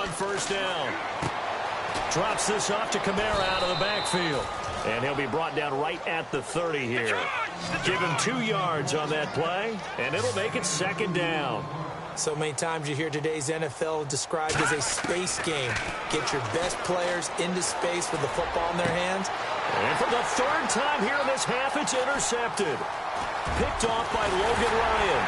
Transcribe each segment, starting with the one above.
on first down. Drops this off to Kamara out of the backfield. And he'll be brought down right at the 30 here. Give him 2 yards on that play, and it'll make it second down. So many times you hear today's NFL described as a space game. Get your best players into space with the football in their hands. And for the 3rd time here in this half, it's intercepted. Picked off by Logan Ryan.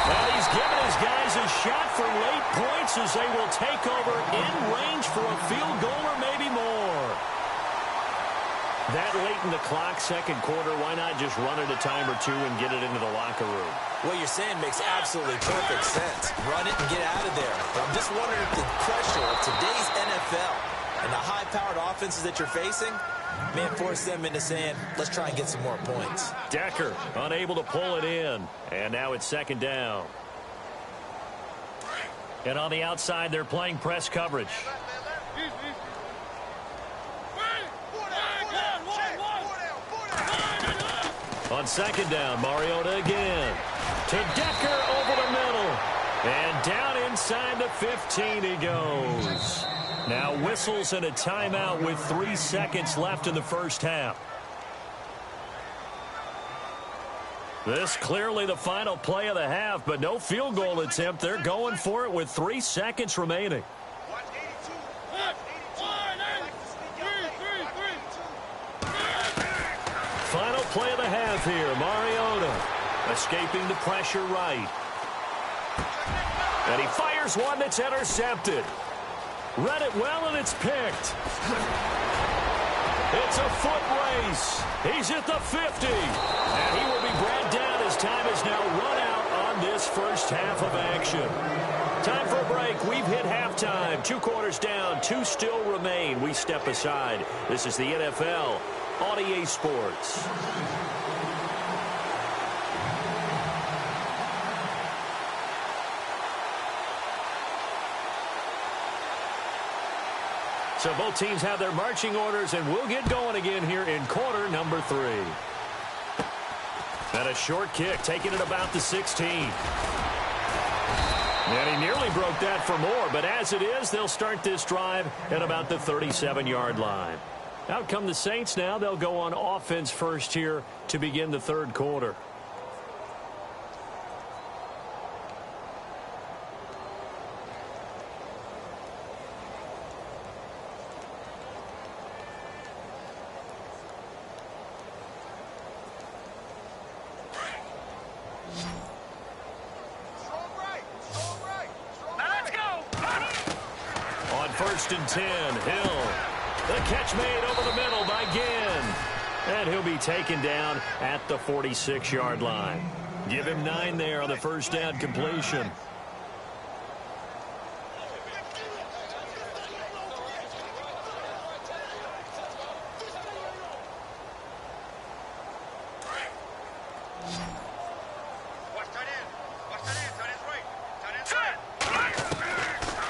And he's given his guys a shot for late points as they will take over in range for a field goal or maybe more. That late in the clock, second quarter, why not just run it a time or two and get it into the locker room? What you're saying makes absolutely perfect sense. Run it and get out of there. But I'm just wondering if the pressure of today's NFL and the high-powered offenses that you're facing may force them into saying, let's try and get some more points. Decker unable to pull it in. And now it's second down. And on the outside, they're playing press coverage. On second down, Mariota again. To Decker over the middle. And down inside the 15 he goes. Now whistles and a timeout with 3 seconds left in the first half. This clearly the final play of the half, but no field goal attempt. They're going for it with 3 seconds remaining. Final play of the half here. Mariota escaping the pressure right. And he fires one that's intercepted. Read it well, and it's picked. It's a foot race. He's at the 50. And he will be brought down as time is now run out on this first half of action. Time for a break. We've hit halftime. 2 quarters down. 2 still remain. We step aside. This is the NFL on EA Sports. So both teams have their marching orders, and we'll get going again here in quarter number 3. And a short kick, taking it about the 16. And he nearly broke that for more, but as it is, they'll start this drive at about the 37-yard line. Out come the Saints now. They'll go on offense first here to begin the 3rd quarter. On 1st and 10, Hill. The catch made over the middle by Ginn. And he'll be taken down at the 46-yard line. Give him 9 there on the first down completion.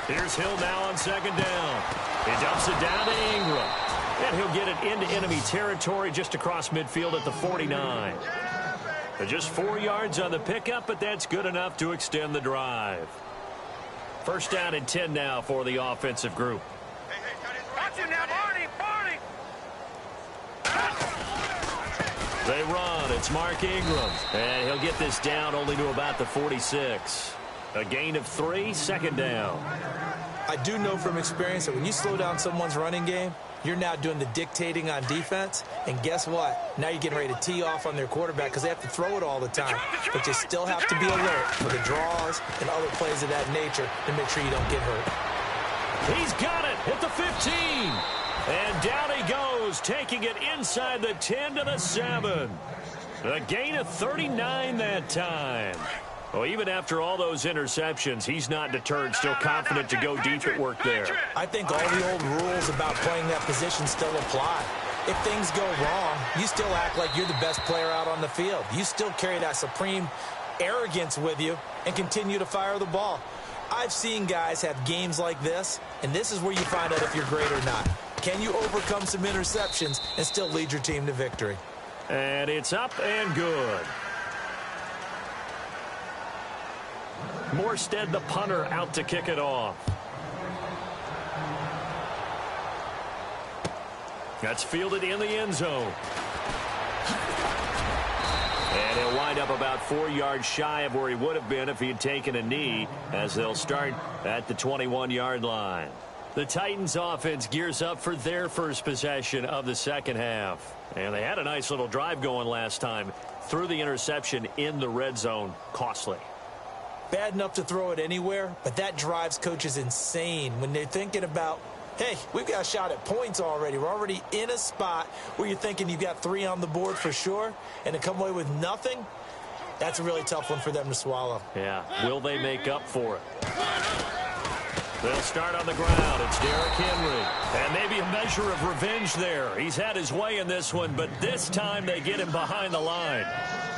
Here's Hill now on 2nd down. He dumps it down to Ingram. And he'll get it into enemy territory just across midfield at the 49. Just 4 yards on the pickup, but that's good enough to extend the drive. First down and 10 now for the offensive group. They run. It's Mark Ingram. And he'll get this down only to about the 46. A gain of 3, 2nd down. I do know from experience that when you slow down someone's running game, you're now doing the dictating on defense. And guess what? Now you're getting ready to tee off on their quarterback because they have to throw it all the time. But you still have to be alert for the draws and other plays of that nature to make sure you don't get hurt. He's got it at the 15. And down he goes, taking it inside the 10 to the 7. A gain of 39 that time. Well, even after all those interceptions, he's not deterred, still confident to go deep at work there. I think all the old rules about playing that position still apply. If things go wrong, you still act like you're the best player out on the field. You still carry that supreme arrogance with you and continue to fire the ball. I've seen guys have games like this, and this is where you find out if you're great or not. Can you overcome some interceptions and still lead your team to victory? And it's up and good. Morstead, the punter, out to kick it off. That's fielded in the end zone. And he'll wind up about 4 yards shy of where he would have been if he had taken a knee, as they'll start at the 21-yard line. The Titans offense gears up for their first possession of the second half. And they had a nice little drive going last time. Threw the interception in the red zone. Costly. Bad enough to throw it anywhere, but that drives coaches insane when they're thinking about, hey, we've got a shot at points already. We're already in a spot where you're thinking you've got 3 on the board for sure, and to come away with nothing, that's a really tough one for them to swallow. Yeah, will they make up for it? They'll start on the ground. It's Derrick Henry. And maybe a measure of revenge there. He's had his way in this one, but this time they get him behind the line.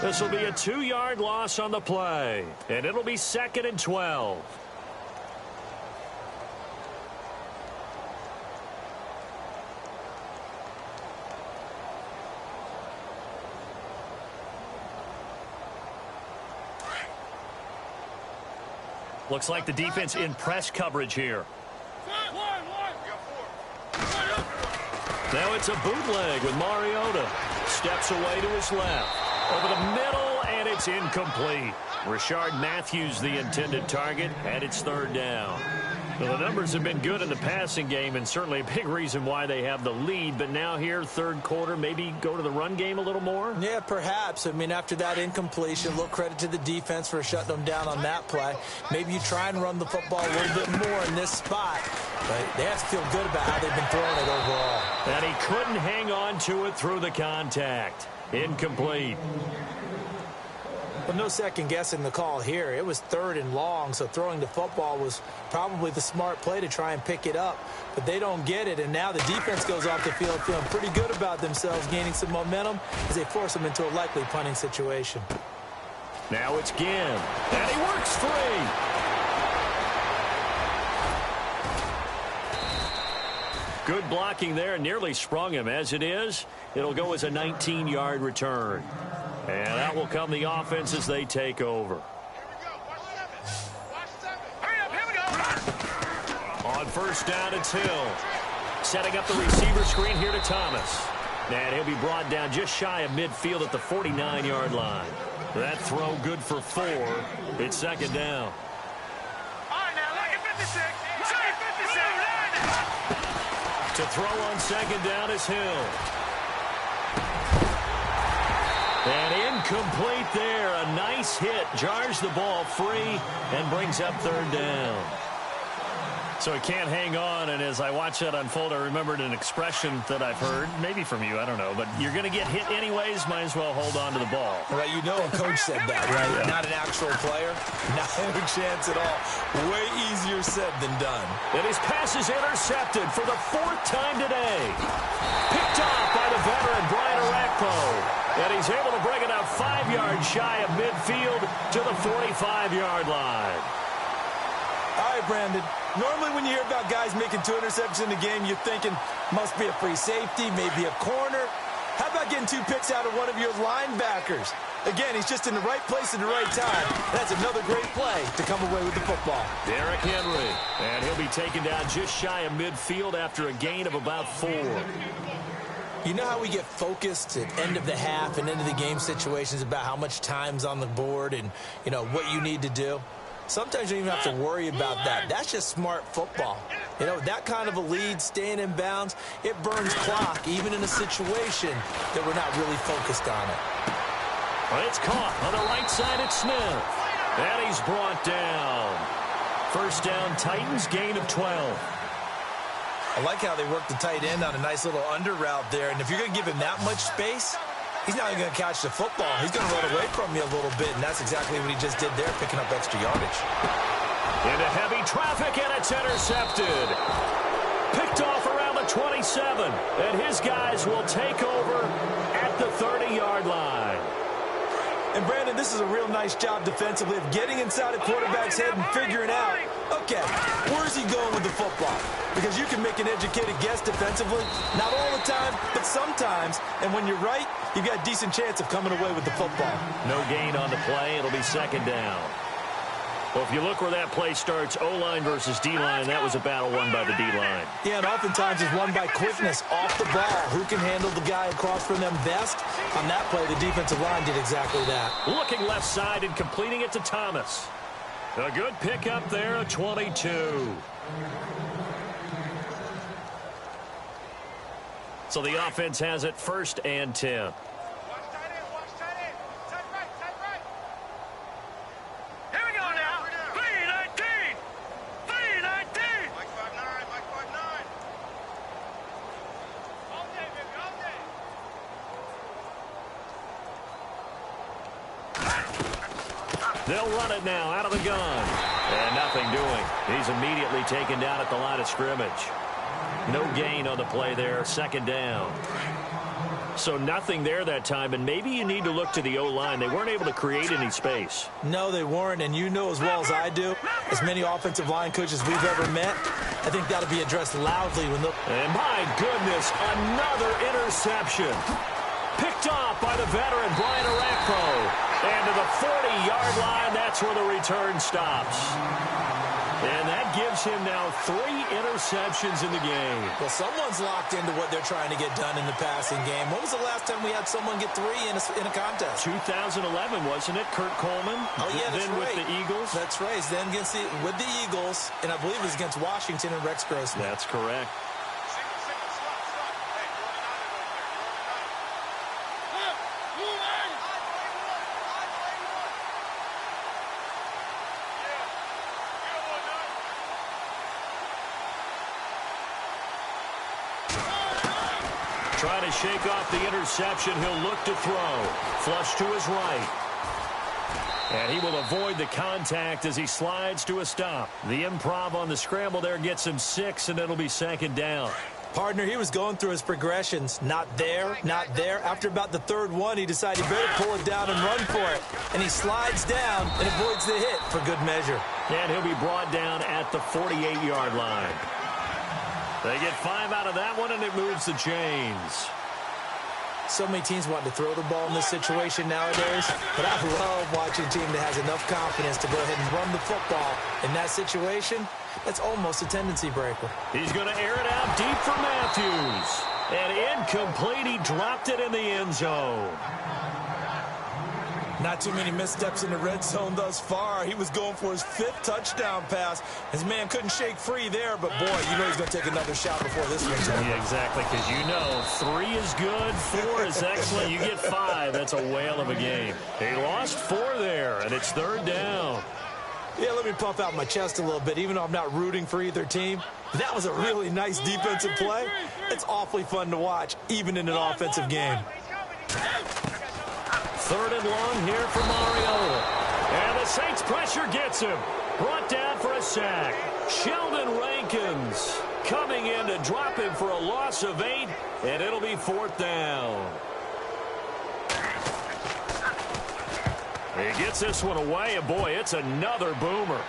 This will be a 2-yard loss on the play, and it'll be 2nd and 12. Looks like the defense in press coverage here. Now it's a bootleg with Mariota. Steps away to his left. Over the middle, and it's incomplete. Rashard Matthews, the intended target, and it's 3rd down. Well, the numbers have been good in the passing game, and certainly a big reason why they have the lead. But now here, 3rd quarter, maybe go to the run game a little more? Yeah, perhaps. I mean, after that incompletion, a little credit to the defense for shutting them down on that play. Maybe you try and run the football a little bit more in this spot. But they have to feel good about how they've been throwing it overall. And he couldn't hang on to it through the contact. Incomplete. But no second guessing the call here. It was 3rd and long, so throwing the football was probably the smart play to try and pick it up. But they don't get it, and now the defense goes off the field feeling pretty good about themselves, gaining some momentum as they force them into a likely punting situation. Now it's Ginn, and he works free. Good blocking there, nearly sprung him. As it is, it'll go as a 19-yard return. And that will come the offense as they take over. On 1st down, it's Hill. Setting up the receiver screen here to Thomas. And he'll be brought down just shy of midfield at the 49-yard line. That throw good for 4. It's 2nd down. To throw on 2nd down is Hill. And incomplete there. A nice hit. Jars the ball free and brings up 3rd down. So he can't hang on, and as I watch that unfold, I remembered an expression that I've heard, maybe from you, I don't know, but you're going to get hit anyways, might as well hold on to the ball. Right, you know a coach said that, right? Yeah. Not an actual player. No chance at all. Way easier said than done. And his pass is intercepted for the 4th time today. Picked off by the veteran, Brian Orakpo. And he's able to bring it out 5 yards shy of midfield to the 45-yard line. All right, Brandon. Normally when you hear about guys making 2 interceptions in the game, you're thinking must be a free safety, maybe a corner. How about getting 2 picks out of one of your linebackers? Again, he's just in the right place at the right time. That's another great play to come away with the football. Derrick Henry. And he'll be taken down just shy of midfield after a gain of about 4. You know how we get focused at end of the half and end of the game situations about how much time's on the board and, you know, what you need to do? Sometimes you don't even have to worry about that. That's just smart football. You know, that kind of a lead, staying in bounds, it burns clock, even in a situation that we're not really focused on it. Well, it's caught on the right side at Smith. And he's brought down. 1st down, Titans, gain of 12. I like how they work the tight end on a nice little under route there. And if you're going to give him that much space, he's not even going to catch the football. He's going to run away from you a little bit, and that's exactly what he just did there, picking up extra yardage. Into heavy traffic, and it's intercepted. Picked off around the 27, and his guys will take over at the 30-yard line. And, Brandon, this is a real nice job defensively of getting inside a quarterback's head and figuring out, okay, where's he going with the football? Because you can make an educated guess defensively, not all the time, but sometimes. And when you're right, you've got a decent chance of coming away with the football. No gain on the play. It'll be 2nd down. Well, if you look where that play starts, O-line versus D-line, that was a battle won by the D-line. Yeah, and oftentimes it's won by quickness off the ball. Who can handle the guy across from them best? On that play, the defensive line did exactly that. Looking left side and completing it to Thomas. A good pickup there, a 22. So the offense has it 1st and 10. They'll run it now out of the gun. And nothing doing. He's immediately taken down at the line of scrimmage. No gain on the play there. 2nd down. So nothing there that time, and maybe you need to look to the O-line. They weren't able to create any space. No, they weren't, and you know as well as I do, as many offensive line coaches we've ever met, I think that'll be addressed loudly when the... And my goodness, another interception. Picked off by the veteran, Brian Orakpo. And to the 40-yard line, that's where the return stops. And that gives him now 3 interceptions in the game. Well, someone's locked into what they're trying to get done in the passing game. When was the last time we had someone get 3 in a contest? 2011, wasn't it? Kurt Coleman? Oh, yeah, that's then right. With the Eagles? That's right. Then with the Eagles, and I believe it was against Washington and Rex Grossman. That's correct. Trying to shake off the interception. He'll look to throw. Flush to his right. And he will avoid the contact as he slides to a stop. The improv on the scramble there gets him 6, and it'll be 2nd down. Partner, he was going through his progressions. Not there, not there. After about the 3rd one, he decided he better pull it down and run for it. And he slides down and avoids the hit for good measure. And he'll be brought down at the 48-yard line. They get 5 out of that one, and it moves the chains. So many teams want to throw the ball in this situation nowadays, but I love watching a team that has enough confidence to go ahead and run the football. In that situation, that's almost a tendency breaker. He's going to air it out deep for Matthews. And incomplete. He dropped it in the end zone. Not too many missteps in the red zone thus far. He was going for his 5th touchdown pass. His man couldn't shake free there, but boy, you know he's going to take another shot before this one's over. Yeah, exactly, because you know 3 is good, 4 is excellent. You get 5, that's a whale of a game. He lost 4 there, and it's 3rd down. Yeah, let me puff out my chest a little bit, even though I'm not rooting for either team. That was a really nice defensive play. It's awfully fun to watch, even in an offensive game. 3rd and long here for Mariota. And the Saints pressure gets him. Brought down for a sack. Sheldon Rankins coming in to drop him for a loss of 8, and it'll be 4th down. He gets this one away, and boy, it's another boomer.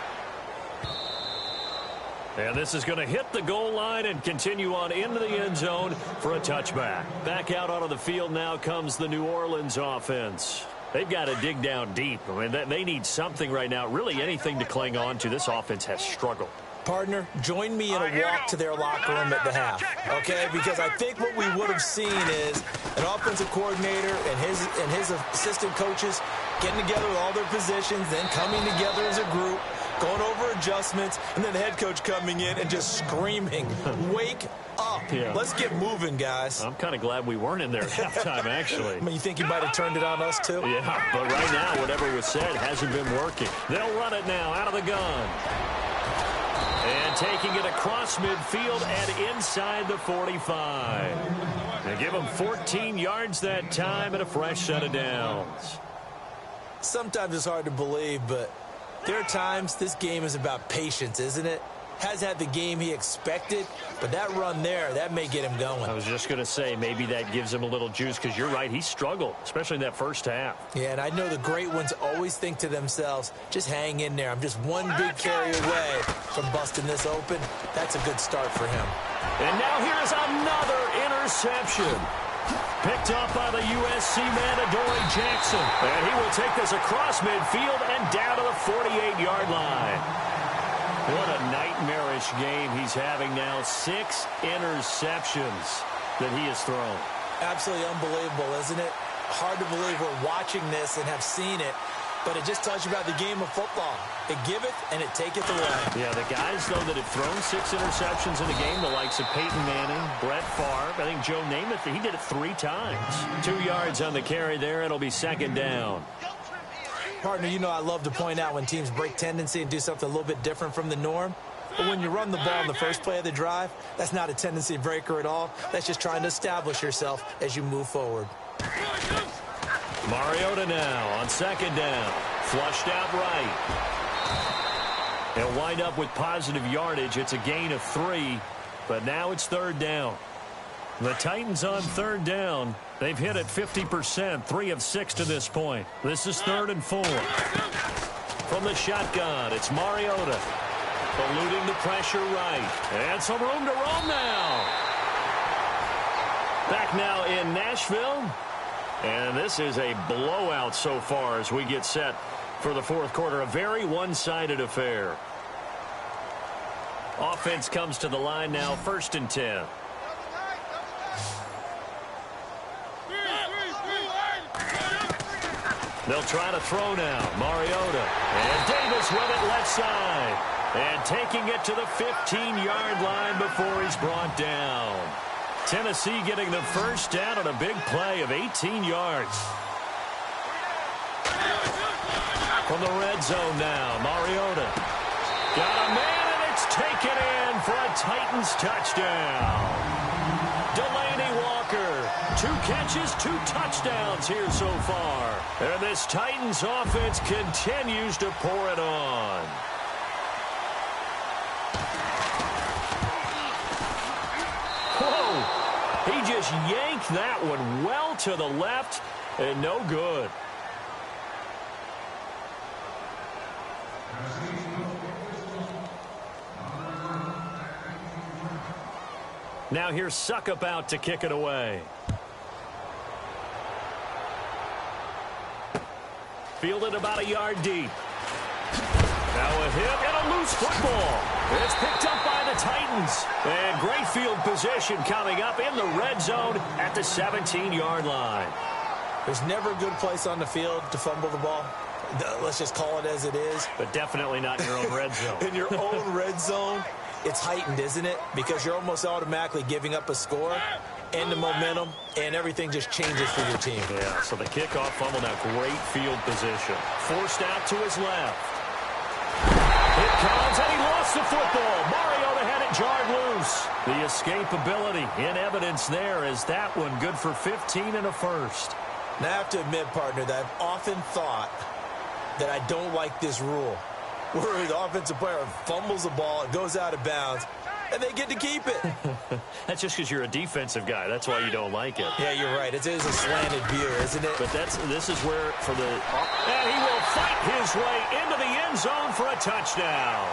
And this is going to hit the goal line and continue on into the end zone for a touchback. Back out onto the field now comes the New Orleans offense. They've got to dig down deep. I mean, they need something right now, really anything to cling on to. This offense has struggled. Partner, join me in a walk to their locker room at the half, okay? Because I think what we would have seen is an offensive coordinator and his assistant coaches getting together with all their positions, then coming together as a group, going over adjustments, and then the head coach coming in and just screaming, wake up. Yeah. Let's get moving, guys. I'm kind of glad we weren't in there at halftime, actually. I mean, you think he might have turned it on us, too? Yeah, but right now, whatever was said hasn't been working. They'll run it now out of the gun. And taking it across midfield and inside the 45. They give him 14 yards that time and a fresh set of downs. Sometimes it's hard to believe, but there are times this game is about patience, isn't it? Has had the game he expected, but that run there, that may get him going. I was just going to say, maybe that gives him a little juice, because you're right, he struggled, especially in that first half. Yeah, and I know the great ones always think to themselves, just hang in there. I'm just one big carry away from busting this open. That's a good start for him. And now here's another interception. Picked off by the USC man, Adoree Jackson. And he will take this across midfield and down to the 48-yard line. What a nightmarish game he's having now. 6 interceptions that he has thrown. Absolutely unbelievable, isn't it? Hard to believe we're watching this and have seen it. But it just tells you about the game of football. It giveth and it taketh away. Yeah, the guys, though, that have thrown 6 interceptions in a game, the likes of Peyton Manning, Brett Favre, I think Joe Namath, he did it 3 times. 2 yards on the carry there. It'll be second down. Partner, you know I love to point out when teams break tendency and do something a little bit different from the norm. But when you run the ball in the first play of the drive, that's not a tendency breaker at all. That's just trying to establish yourself as you move forward. Mariota now on second down. Flushed out right. He'll wind up with positive yardage. It's a gain of 3, but now it's third down. The Titans on third down. They've hit it 50%, 3 of 6 to this point. This is 3rd and 4. From the shotgun, it's Mariota. Eluding the pressure right. And some room to roam now. Back now in Nashville. And this is a blowout so far as we get set for the fourth quarter. A very one-sided affair. Offense comes to the line now, 1st and 10. They'll try to throw now. Mariota. And Davis with it left side. And taking it to the 15-yard line before he's brought down. Tennessee getting the first down on a big play of 18 yards. From the red zone now, Mariota. Got a man, and it's taken in for a Titans touchdown. Delaney Walker, 2 catches, 2 touchdowns here so far. And this Titans offense continues to pour it on. Whoa! He just yanked that one well to the left and no good. Now here's Suckup out to kick it away. Fielded about a yard deep. Now a hit and a loose football. It's picked up by the Titans. And great field position coming up in the red zone at the 17-yard line. There's never a good place on the field to fumble the ball. Let's just call it as it is. But definitely not in your own red zone. In your own red zone, it's heightened, isn't it? Because you're almost automatically giving up a score and the momentum, and everything just changes for your team. Yeah, so the kickoff fumble, now great field position. Forced out to his left. It comes, and he lost the football. Mariota had it jarred loose. The escapability in evidence there as that one good for 15 and a first. Now, I have to admit, partner, that I've often thought that I don't like this rule, where the offensive player fumbles the ball, it goes out of bounds, and they get to keep it. That's just because you're a defensive guy. That's why you don't like it. Yeah, you're right. It is a slanted view, isn't it? But this is where for the... And he will fight his way into the end zone for a touchdown.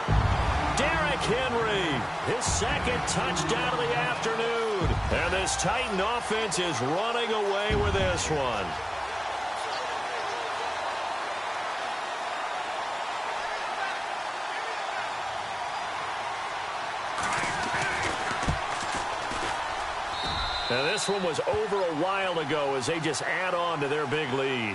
Derrick Henry, his second touchdown of the afternoon. And this Titan offense is running away with this one. Now, this one was over a while ago as they just add on to their big lead.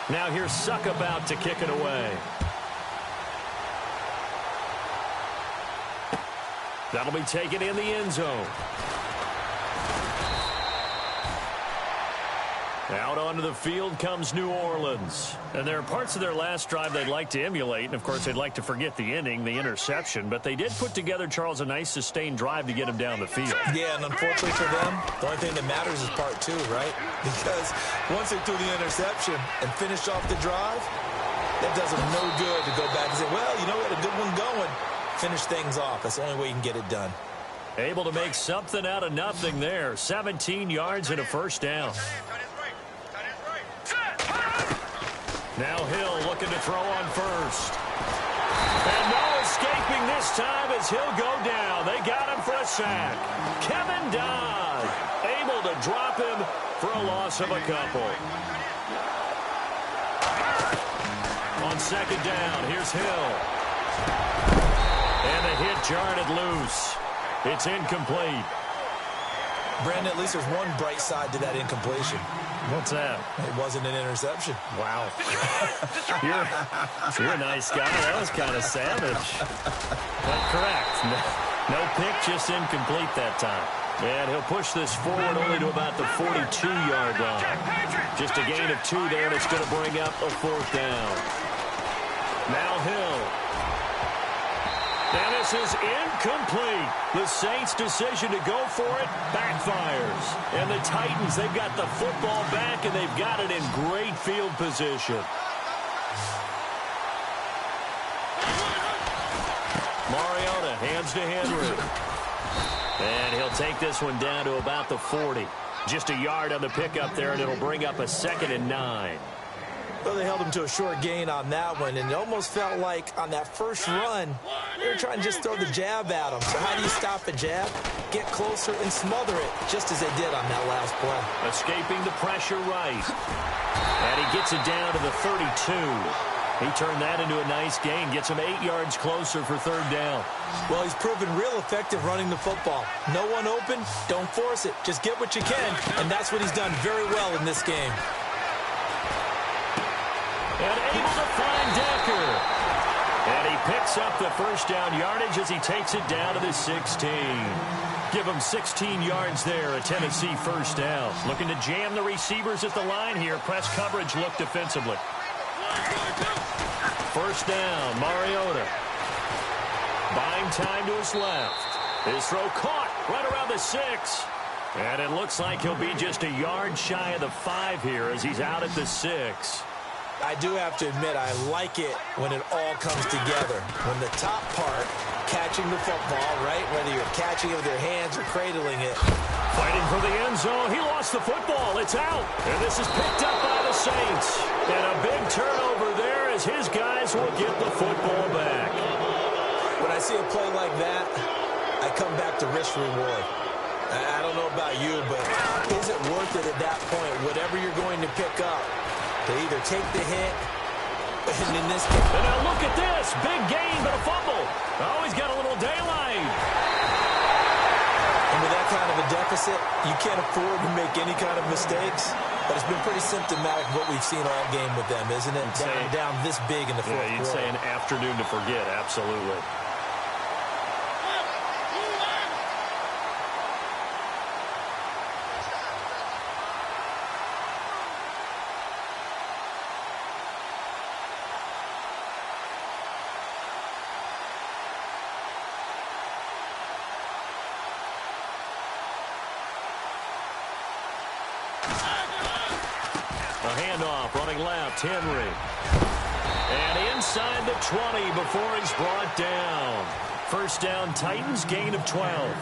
Now here's Suckup out to kick it away. That'll be taken in the end zone. Out onto the field comes New Orleans. And there are parts of their last drive they'd like to emulate. And, of course, they'd like to forget the inning, the interception. But they did put together, Charles, a nice sustained drive to get him down the field. Yeah, and unfortunately for them, the only thing that matters is part 2, right? Because once they threw the interception and finished off the drive, that does them no good to go back and say, well, you know, we had a good one going. Finish things off. That's the only way you can get it done. Able to make something out of nothing there. 17 yards and a first down. Now Hill looking to throw on first. And no escaping this time as he'll go down. They got him for a sack. Kevin Dodd able to drop him for a loss of a couple. On second down, here's Hill. And the hit jarred it loose. It's incomplete. Brandon, at least there's one bright side to that incompletion. What's that? It wasn't an interception. Wow. you're a nice guy. That was kind of savage. But correct. No pick, just incomplete that time. And he'll push this forward only to about the 42-yard line. Just a gain of 2 there, and it's going to bring up a 4th down. Now Hill. And this is incomplete. The Saints' decision to go for it backfires. And the Titans, they've got the football back, and they've got it in great field position. Mariota hands to Henry. And he'll take this one down to about the 40. Just a yard on the pickup there, and it'll bring up a 2nd and 9. Well, they held him to a short gain on that one, and it almost felt like on that first run, they were trying to just throw the jab at him. So how do you stop a jab? Get closer and smother it, just as they did on that last play. Escaping the pressure right. And he gets it down to the 32. He turned that into a nice gain, gets him 8 yards closer for 3rd down. Well, he's proven real effective running the football. No one open, don't force it. Just get what you can, and that's what he's done very well in this game. And able to find Decker. And he picks up the 1st down yardage as he takes it down to the 16. Give him 16 yards there, a Tennessee 1st down. Looking to jam the receivers at the line here. Press coverage look defensively. 1st down, Mariota. Buying time to his left. His throw caught right around the 6. And it looks like he'll be just a yard shy of the 5 here as he's out at the 6. I do have to admit, I like it when it all comes together. When the top part, catching the football, right? Whether you're catching it with your hands or cradling it. Fighting for the end zone. He lost the football. It's out. And this is picked up by the Saints. And a big turnover there as his guys will get the football back. When I see a play like that, I come back to risk reward. I don't know about you, but is it worth it at that point, whatever you're going to pick up? To either take the hit, and in this case... And now look at this. Big gain, but a fumble. Oh, he's got a little daylight. And with that kind of a deficit, you can't afford to make any kind of mistakes. But it's been pretty symptomatic of what we've seen all game with them, isn't it? Down this big in the fourth quarter. You'd say an afternoon to forget, absolutely. A handoff, running left, Henry. And inside the 20 before he's brought down. 1st down, Titans, gain of 12.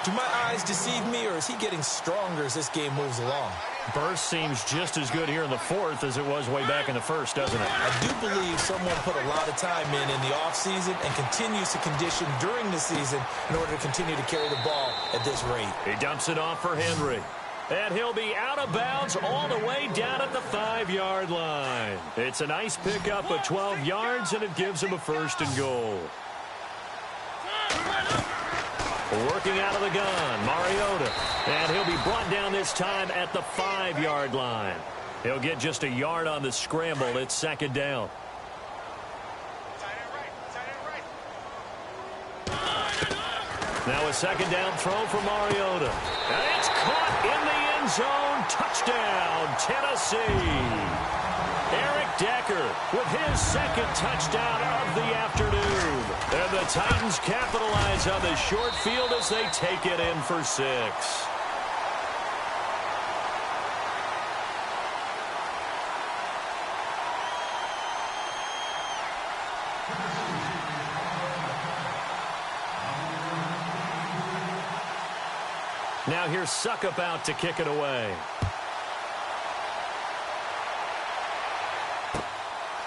Do my eyes deceive me, or is he getting stronger as this game moves along? Burst seems just as good here in the 4th as it was way back in the 1st, doesn't it? I do believe someone put a lot of time in the offseason and continues to condition during the season in order to continue to carry the ball at this rate. He dumps it off for Henry. And he'll be out of bounds all the way down at the 5-yard line. It's a nice pickup of 12 yards, and it gives him a 1st and goal. Working out of the gun, Mariota. And he'll be brought down this time at the 5-yard line. He'll get just a yard on the scramble. It's 2nd down. Now a 2nd down throw for Mariota. And it's caught in the end zone. Touchdown, Tennessee. Eric Decker with his 2nd touchdown of the afternoon. And the Titans capitalize on the short field as they take it in for 6. Now here's Suckup out to kick it away.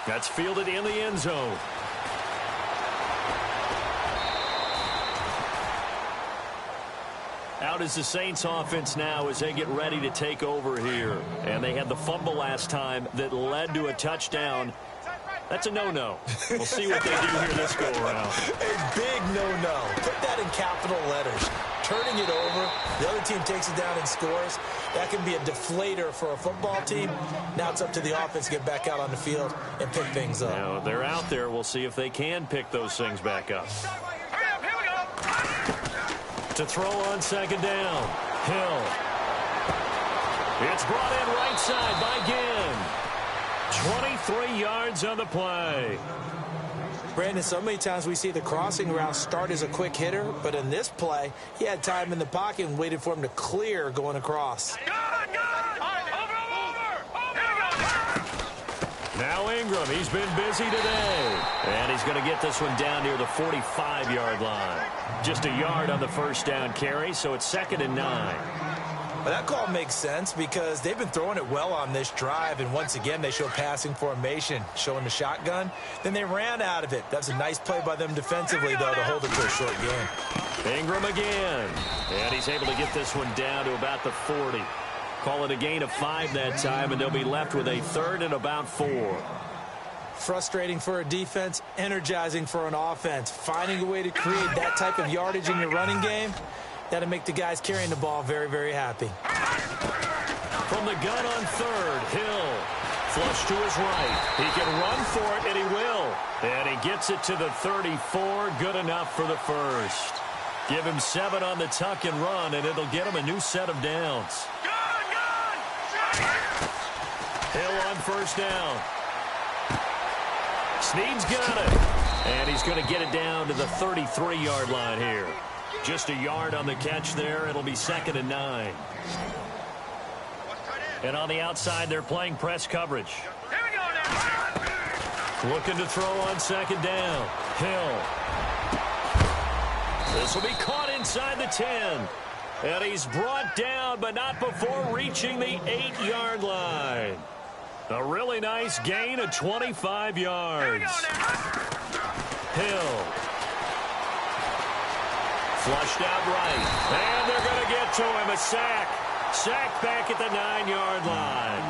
That's fielded in the end zone. Out is the Saints offense now as they get ready to take over here. And they had the fumble last time that led to a touchdown. That's a no-no. We'll see what they do here this go-around. A big no-no. Put that in capital letters. Turning it over, the other team takes it down and scores. That can be a deflator for a football team. Now it's up to the offense to get back out on the field and pick things up. Now, they're out there. We'll see if they can pick those things back up. To throw on second down. Hill. It's brought in right side by Ginn. 23 yards on the play. Brandon, so many times we see the crossing route start as a quick hitter, but in this play, he had time in the pocket and waited for him to clear going across. Now Ingram, he's been busy today. And he's going to get this one down near the 45-yard line. Just a yard on the first down carry, so it's 2nd and 9. Well, that call makes sense because they've been throwing it well on this drive, and once again they show passing formation, showing the shotgun. Then they ran out of it. That's a nice play by them defensively, though, to hold it to a short game. Ingram again, and he's able to get this one down to about the 40. Call it a gain of 5 that time, and they'll be left with a 3rd and about 4. Frustrating for a defense, energizing for an offense. Finding a way to create that type of yardage in your running game, that'll make the guys carrying the ball very, very happy. From the gun on 3rd, Hill. Flush to his right. He can run for it, and he will. And he gets it to the 34. Good enough for the first. Give him 7 on the tuck and run, and it'll get him a new set of downs. Hill on first down. Snead's got it. And he's going to get it down to the 33-yard line here. Just a yard on the catch there. It'll be 2nd and 9. And on the outside, they're playing press coverage. Looking to throw on 2nd down. Hill. This will be caught inside the 10. And he's brought down, but not before reaching the 8-yard line. A really nice gain of 25 yards. Hill. Flushed out right. And they're going to get to him. A sack. Sack back at the 9-yard line.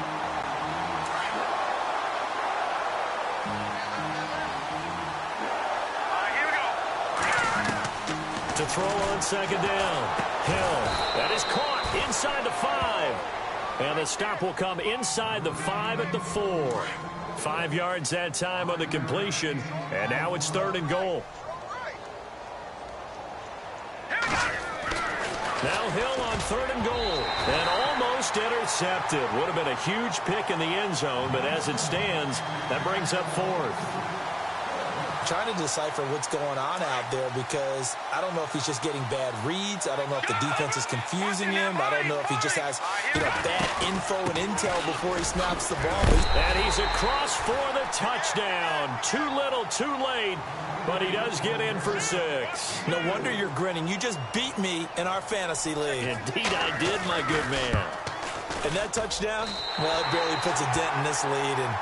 Here we go. To throw on 2nd down. Hill. That is caught inside the 5. And the stop will come inside the 5 at the 4. 5 yards that time on the completion. And now it's 3rd and goal. Now Hill on 3rd and goal. And almost intercepted. Would have been a huge pick in the end zone, but as it stands, that brings up 4th. Trying to decipher what's going on out there because I don't know if he's just getting bad reads. I don't know if the defense is confusing him. I don't know if he just has, bad info and intel before he snaps the ball. And he's across for the touchdown. Too little, too late, but he does get in for 6. No wonder you're grinning. You just beat me in our fantasy league. Indeed I did, my good man. And that touchdown, well, it barely puts a dent in this lead. And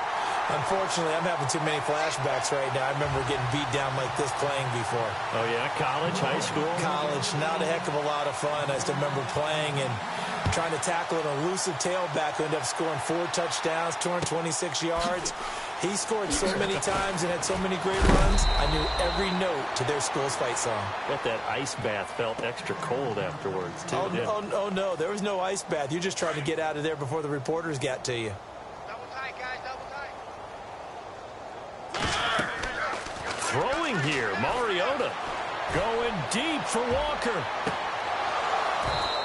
unfortunately, I'm having too many flashbacks right now. I remember getting beat down like this playing before. Oh, yeah? College, high school? College. Not a heck of a lot of fun. I still remember playing and trying to tackle an elusive tailback who ended up scoring 4 touchdowns, 226 yards. He scored so many times and had so many great runs, I knew every note to their school's fight song. Bet that ice bath felt extra cold afterwards, too. Oh, no. There was no ice bath. You're just trying to get out of there before the reporters got to you. Throwing here, Mariota going deep for Walker.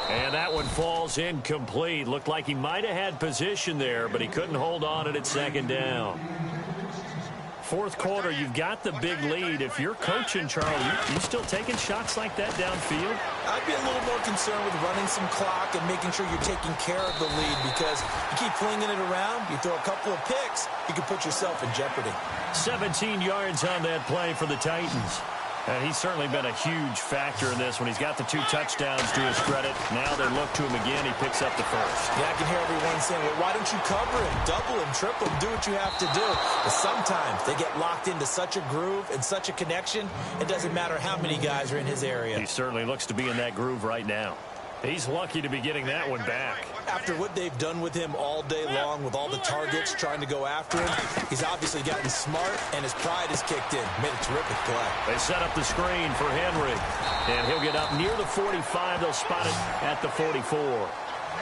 And that one falls incomplete. Looked like he might have had position there, but he couldn't hold on it at 2nd down. 4th quarter, you've got the big lead. If you're coaching, Charlie, you still taking shots like that downfield? I'd be a little more concerned with running some clock and making sure you're taking care of the lead because you keep flinging it around, you throw a couple of picks, you can put yourself in jeopardy. 17 yards on that play for the Titans. And he's certainly been a huge factor in this when he's got the 2 touchdowns to his credit. Now they look to him again. He picks up the first. Yeah, I can hear everyone saying, well, why don't you cover him, double him, triple him, do what you have to do. But sometimes they get locked into such a groove and such a connection, it doesn't matter how many guys are in his area. He certainly looks to be in that groove right now. He's lucky to be getting that one back. After what they've done with him all day long, with all the targets trying to go after him, he's obviously gotten smart, and his pride has kicked in. Made a terrific play. They set up the screen for Henry, and he'll get up near the 45. They'll spot it at the 44.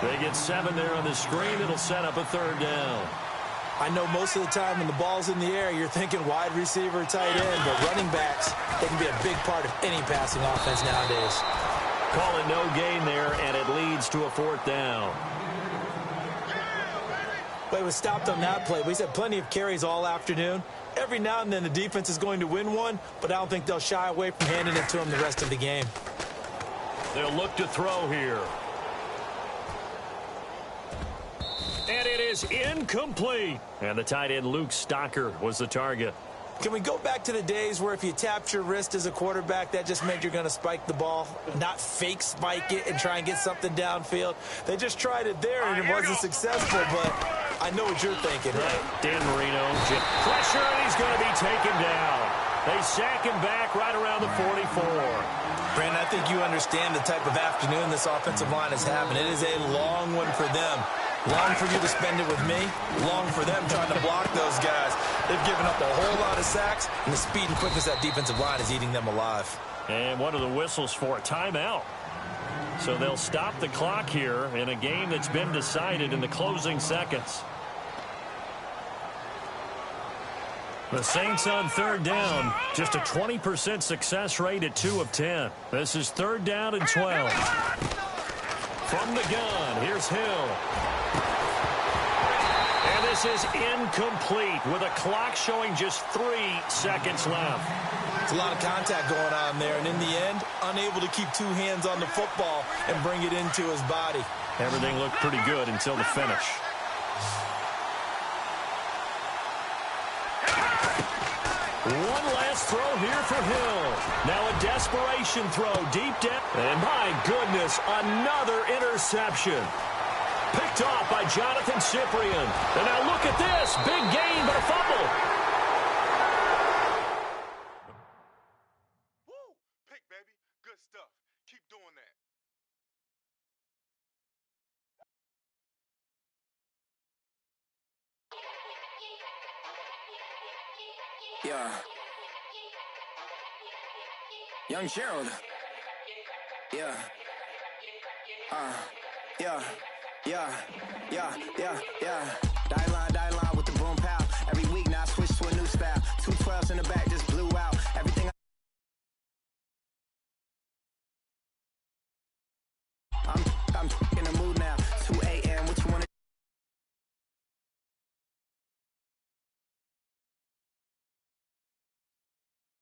They get 7 there on the screen. It'll set up a 3rd down. I know most of the time when the ball's in the air, you're thinking wide receiver, tight end, but running backs, they can be a big part of any passing offense nowadays. Call it no gain there, and it leads to a 4th down. But it was stopped on that play. We've had plenty of carries all afternoon. Every now and then the defense is going to win one, but I don't think they'll shy away from handing it to them the rest of the game. They'll look to throw here. And it is incomplete. And the tight end, Luke Stocker, was the target. Can we go back to the days where if you tapped your wrist as a quarterback, that just meant you're going to spike the ball, not fake spike it and try and get something downfield? They just tried it there, and it wasn't successful, but I know what you're thinking, right? Dan Marino, pressure, and he's going to be taken down. They sack him back right around the 44. Brandon, I think you understand the type of afternoon this offensive line is having. It is a long one for them. Long for you to spend it with me. Long for them trying to block those guys. They've given up a whole lot of sacks, and the speed and quickness of that defensive line is eating them alive. And what are the whistles for? Timeout. So they'll stop the clock here in a game that's been decided in the closing seconds. The Saints on 3rd down. Just a 20% success rate at 2 of 10. This is 3rd down and 12. From the gun, here's Hill. And this is incomplete with a clock showing just 3 seconds left. It's a lot of contact going on there, and in the end, unable to keep 2 hands on the football and bring it into his body. Everything looked pretty good until the finish. One last throw here for Hill. Now a desperation throw deep down. And my goodness, another interception. Picked off by Jonathan Cyprien. And now look at this. Big gain, but a fumble. Woo! Pick, baby. Good stuff. Keep doing that. Yeah. Young Gerald. Yeah. Yeah. Die line with the boom pow. Every week now I switch to a new style. 2 12s in the back just blew out. Everything